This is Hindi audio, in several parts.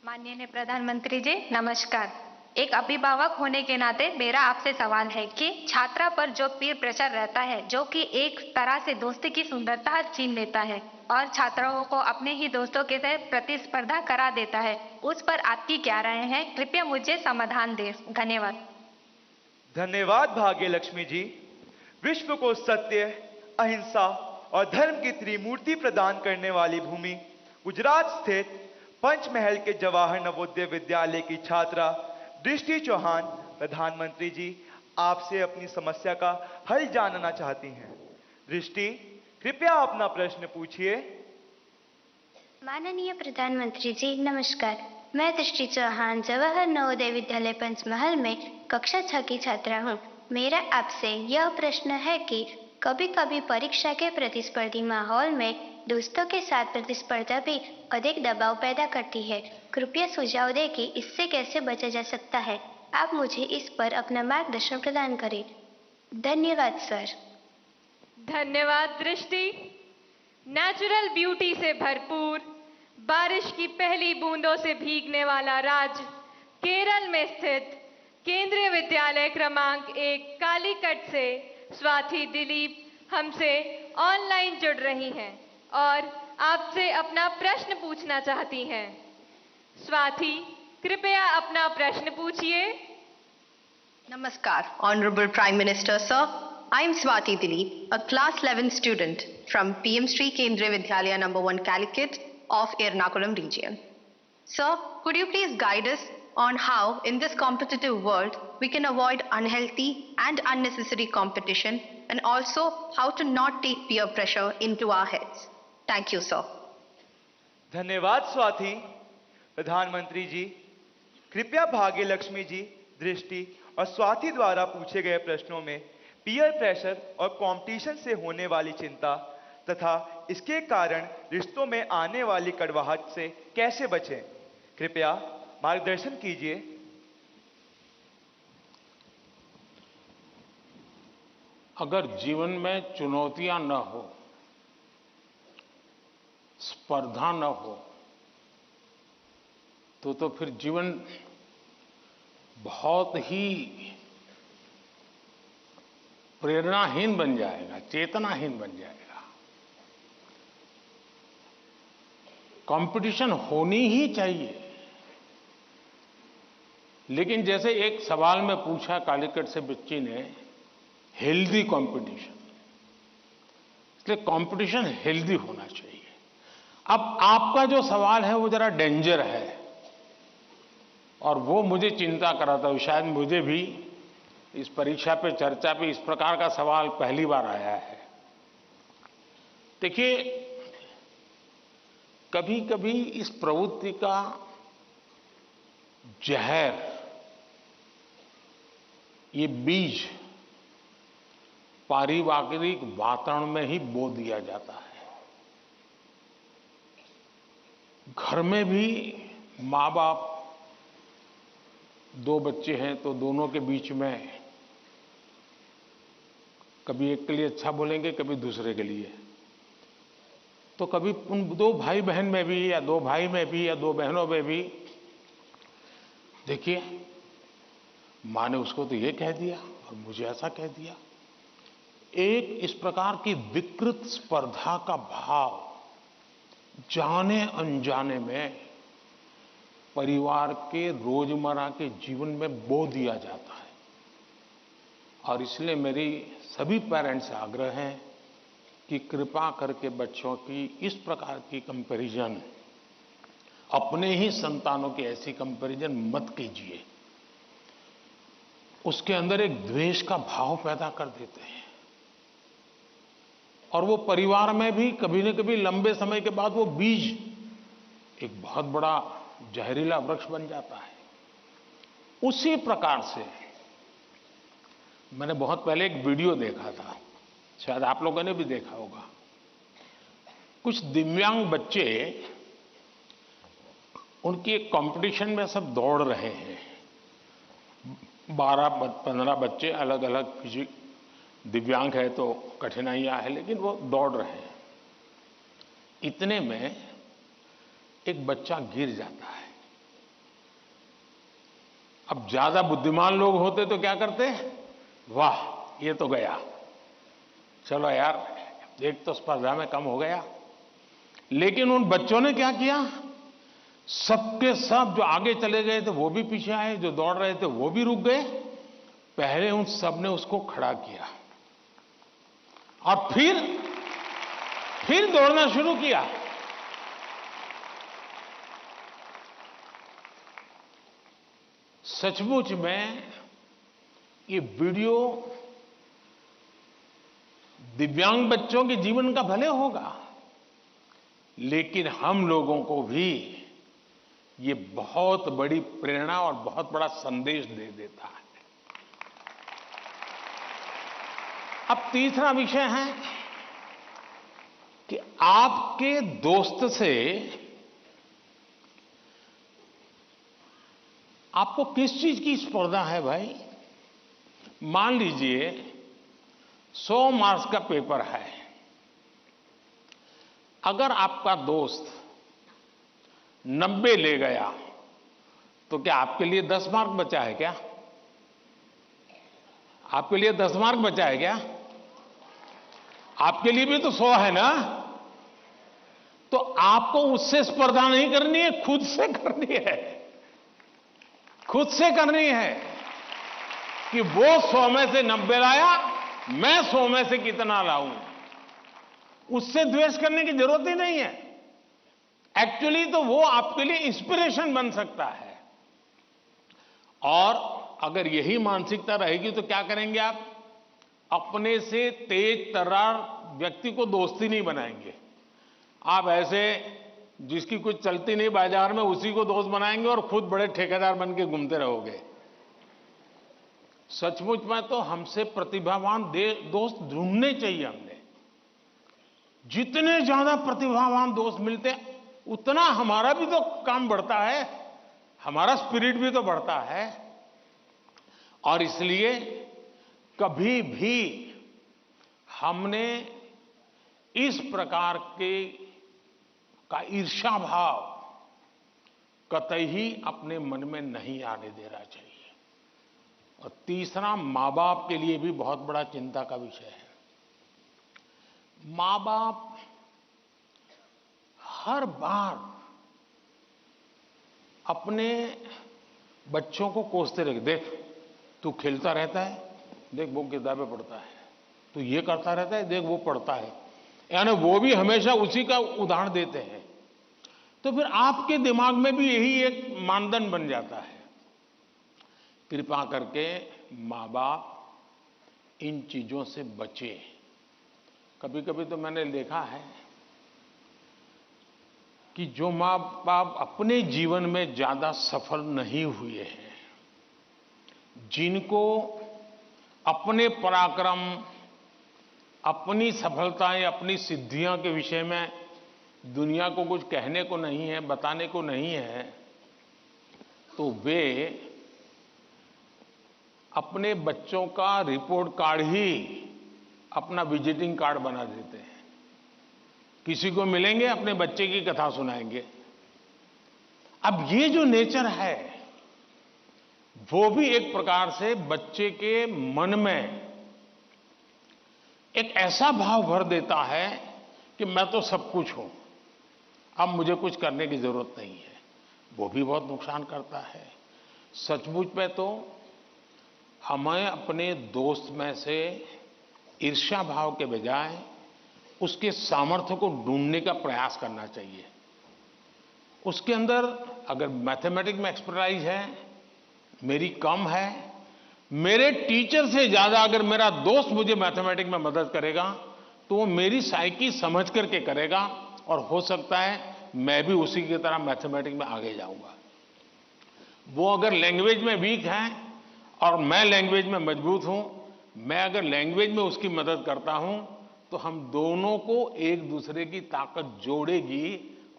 माननीय प्रधानमंत्री जी नमस्कार। एक अभिभावक होने के नाते मेरा आपसे सवाल है कि छात्रा पर जो पीर प्रेशर रहता है जो कि एक तरह से दोस्ती की सुंदरता छीन लेता है और छात्राओं को अपने ही दोस्तों के साथ प्रतिस्पर्धा करा देता है, उस पर आपकी क्या राय है? कृपया मुझे समाधान दें। धन्यवाद। धन्यवाद भाग्य लक्ष्मी जी। विश्व को सत्य, अहिंसा और धर्म की त्रिमूर्ति प्रदान करने वाली भूमि गुजरात स्थित पंचमहल के जवाहर नवोदय विद्यालय की छात्रा दृष्टि चौहान प्रधानमंत्री जी आपसे अपनी समस्या का हल जानना चाहती हैं। दृष्टि, कृपया अपना प्रश्न पूछिए। माननीय प्रधानमंत्री जी नमस्कार। मैं दृष्टि चौहान जवाहर नवोदय विद्यालय पंचमहल में कक्षा 6 की छात्रा हूँ। मेरा आपसे यह प्रश्न है कि कभी कभी परीक्षा के प्रतिस्पर्धी माहौल में दोस्तों के साथ प्रतिस्पर्धा भी अधिक दबाव पैदा करती है। कृपया सुझाव दें कि इससे कैसे बचा जा सकता है। आप मुझे इस पर अपना मार्गदर्शन प्रदान करें। धन्यवाद सर। धन्यवाद दृष्टि। नेचुरल ब्यूटी से भरपूर, बारिश की पहली बूंदों से भीगने वाला राज्य केरल में स्थित केंद्रीय विद्यालय क्रमांक 1 कालीकट से स्वाति दिलीप हमसे ऑनलाइन जुड़ रही हैं और आपसे अपना प्रश्न पूछना चाहती हैं। स्वाति, कृपया अपना प्रश्न पूछिए। Namaskar, Honorable Prime Minister, sir. I am Swati Dilip, a class 11 student from PM Sri Kendriya Vidyalaya number 1 Calicut of Ernakulam region. Sir, could you please guide us on how in this competitive world we can avoid unhealthy and unnecessary competition and also how to not take peer pressure into our heads? Thank you, sir. धन्यवाद स्वाति। प्रधानमंत्री जी, कृपया भाग्य लक्ष्मी जी, दृष्टि और स्वाति द्वारा पूछे गए प्रश्नों में पीयर प्रेशर और कंपटीशन से होने वाली चिंता तथा इसके कारण रिश्तों में आने वाली कड़वाहट से कैसे बचें, कृपया मार्गदर्शन कीजिए। अगर जीवन में चुनौतियां न हो, स्पर्धा न हो, तो फिर जीवन बहुत ही प्रेरणाहीन बन जाएगा, चेतनाहीन बन जाएगा। कंपटीशन होनी ही चाहिए, लेकिन जैसे एक सवाल में पूछा कालीकट से बच्ची ने, हेल्दी कंपटीशन, इसलिए कंपटीशन हेल्दी होना चाहिए। अब आपका जो सवाल है वो जरा डेंजर है और वो मुझे चिंता कराता है। शायद मुझे भी इस परीक्षा पे चर्चा पे इस प्रकार का सवाल पहली बार आया है। देखिए, कभी कभी इस प्रवृत्ति का जहर, ये बीज पारिवारिक वातावरण में ही बो दिया जाता है। घर में भी माँ बाप, दो बच्चे हैं तो दोनों के बीच में कभी एक के लिए अच्छा बोलेंगे, कभी दूसरे के लिए। तो कभी उन दो भाई बहन में भी या दो भाई में भी या दो बहनों में भी, देखिए माँ ने उसको तो ये कह दिया और मुझे ऐसा कह दिया। एक इस प्रकार की विकृत स्पर्धा का भाव जाने अनजाने में परिवार के रोजमर्रा के जीवन में बो दिया जाता है। और इसलिए मेरी सभी पेरेंट्स से आग्रह है कि कृपा करके बच्चों की इस प्रकार की कंपैरिजन, अपने ही संतानों की ऐसी कंपैरिजन मत कीजिए। उसके अंदर एक द्वेष का भाव पैदा कर देते हैं और वो परिवार में भी कभी न कभी लंबे समय के बाद वो बीज एक बहुत बड़ा जहरीला वृक्ष बन जाता है। उसी प्रकार से मैंने बहुत पहले एक वीडियो देखा था, शायद आप लोगों ने भी देखा होगा। कुछ दिव्यांग बच्चे, उनकी एक कंपटीशन में सब दौड़ रहे हैं। 12-15 बच्चे अलग अलग, किसी दिव्यांग है तो कठिनाइयां है, लेकिन वो दौड़ रहे हैं। इतने में एक बच्चा गिर जाता है अब ज्यादा बुद्धिमान लोग होते तो क्या करते? वाह, ये तो गया, चलो यार, एक तो स्पर्धा में कम हो गया। लेकिन उन बच्चों ने क्या किया? सबके सब जो आगे चले गए थे वो भी पीछे आए, जो दौड़ रहे थे वो भी रुक गए। पहले उन सब ने उसको खड़ा किया और फिर दौड़ना शुरू किया। सचमुच में ये वीडियो दिव्यांग बच्चों के जीवन का भले होगा, लेकिन हम लोगों को भी ये बहुत बड़ी प्रेरणा और बहुत बड़ा संदेश दे देता है। अब तीसरा विषय है कि आपके दोस्त से आपको किस चीज की स्पर्धा है भाई? मान लीजिए 100 मार्क्स का पेपर है। अगर आपका दोस्त 90 ले गया तो क्या आपके लिए 10 मार्क बचा है क्या? आपके लिए 10 मार्क बचा है क्या? आपके लिए भी तो 100 है ना? तो आपको उससे स्पर्धा नहीं करनी है, खुद से करनी है। खुद से करनी है कि वो 100 में से 90 लाया, मैं 100 में से कितना लाऊं। उससे द्वेष करने की जरूरत ही नहीं है। एक्चुअली तो वो आपके लिए इंस्पिरेशन बन सकता है। और अगर यही मानसिकता रहेगी तो क्या करेंगे आप? अपने से तेज तर्रार व्यक्ति को दोस्ती नहीं बनाएंगे। आप ऐसे जिसकी कुछ चलती नहीं बाजार में, उसी को दोस्त बनाएंगे और खुद बड़े ठेकेदार बन के घूमते रहोगे। सचमुच में तो हमसे प्रतिभावान दोस्त ढूंढने चाहिए हमने। जितने ज्यादा प्रतिभावान दोस्त मिलते उतना हमारा भी तो काम बढ़ता है, हमारा स्पिरिट भी तो बढ़ता है। और इसलिए कभी भी हमने इस प्रकार का ईर्ष्या भाव कतई ही अपने मन में नहीं आने देना चाहिए। और तीसरा, मां बाप के लिए भी बहुत बड़ा चिंता का विषय है। मां बाप हर बार अपने बच्चों को कोसते रहे, देख तू खेलता रहता है, देख वो किताबें पढ़ता है, तू ये करता रहता है, देख वो पढ़ता है। यानी वो भी हमेशा उसी का उदाहरण देते हैं। तो फिर आपके दिमाग में भी यही एक मानदंड बन जाता है। कृपा करके मां बाप इन चीजों से बचे। कभी कभी तो मैंने देखा है कि जो मां बाप अपने जीवन में ज्यादा सफल नहीं हुए हैं, जिनको अपने पराक्रम, अपनी सफलताएं, अपनी सिद्धियों के विषय में दुनिया को कुछ कहने को नहीं है, बताने को नहीं है, तो वे अपने बच्चों का रिपोर्ट कार्ड ही अपना विजिटिंग कार्ड बना देते हैं। किसी को मिलेंगे, अपने बच्चे की कथा सुनाएंगे। अब ये जो नेचर है वो भी एक प्रकार से बच्चे के मन में एक ऐसा भाव भर देता है कि मैं तो सब कुछ हूं, अब मुझे कुछ करने की जरूरत नहीं है। वो भी बहुत नुकसान करता है। सचमुच में तो हमें अपने दोस्त में से ईर्ष्या भाव के बजाय उसके सामर्थ्य को ढूंढने का प्रयास करना चाहिए। उसके अंदर अगर मैथमेटिक्स में एक्सपर्टाइज है, मेरी कम है, मेरे टीचर से ज्यादा अगर मेरा दोस्त मुझे मैथमेटिक्स में मदद करेगा तो वो मेरी साइकी समझ करके करेगा, और हो सकता है मैं भी उसी की तरह मैथमेटिक्स में आगे जाऊंगा। वो अगर लैंग्वेज में वीक है और मैं लैंग्वेज में मजबूत हूं, मैं अगर लैंग्वेज में उसकी मदद करता हूं तो हम दोनों को एक दूसरे की ताकत जोड़ेगी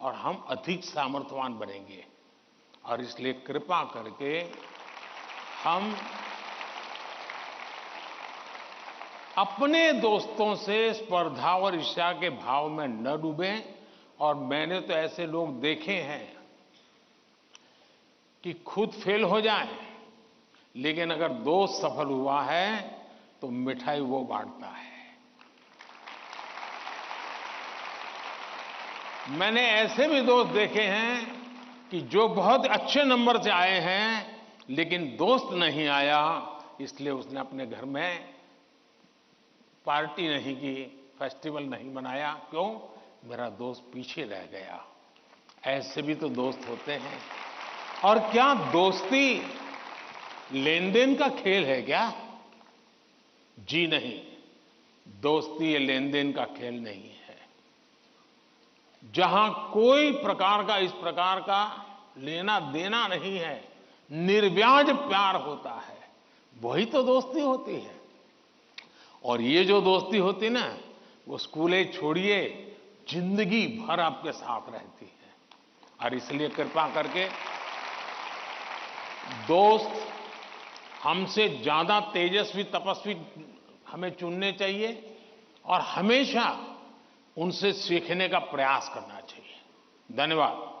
और हम अधिक सामर्थ्यवान बनेंगे। और इसलिए कृपा करके हम अपने दोस्तों से स्पर्धा और ईर्ष्या के भाव में न डूबें। और मैंने तो ऐसे लोग देखे हैं कि खुद फेल हो जाएं लेकिन अगर दोस्त सफल हुआ है तो मिठाई वो बांटता है। मैंने ऐसे भी दोस्त देखे हैं कि जो बहुत अच्छे नंबर से आए हैं लेकिन दोस्त नहीं आया, इसलिए उसने अपने घर में पार्टी नहीं की, फेस्टिवल नहीं मनाया। क्यों? मेरा दोस्त पीछे रह गया। ऐसे भी तो दोस्त होते हैं। और क्या दोस्ती लेन देन का खेल है क्या? जी नहीं, दोस्ती ये लेन देन का खेल नहीं है। जहां कोई प्रकार का इस प्रकार का लेना देना नहीं है, निर्व्याज प्यार होता है, वही तो दोस्ती होती है। और ये जो दोस्ती होती ना, वो स्कूले छोड़िए जिंदगी भर आपके साथ रहती है। और इसलिए कृपा करके दोस्त हमसे ज्यादा तेजस्वी तपस्वी हमें चुनने चाहिए और हमेशा उनसे सीखने का प्रयास करना चाहिए। धन्यवाद।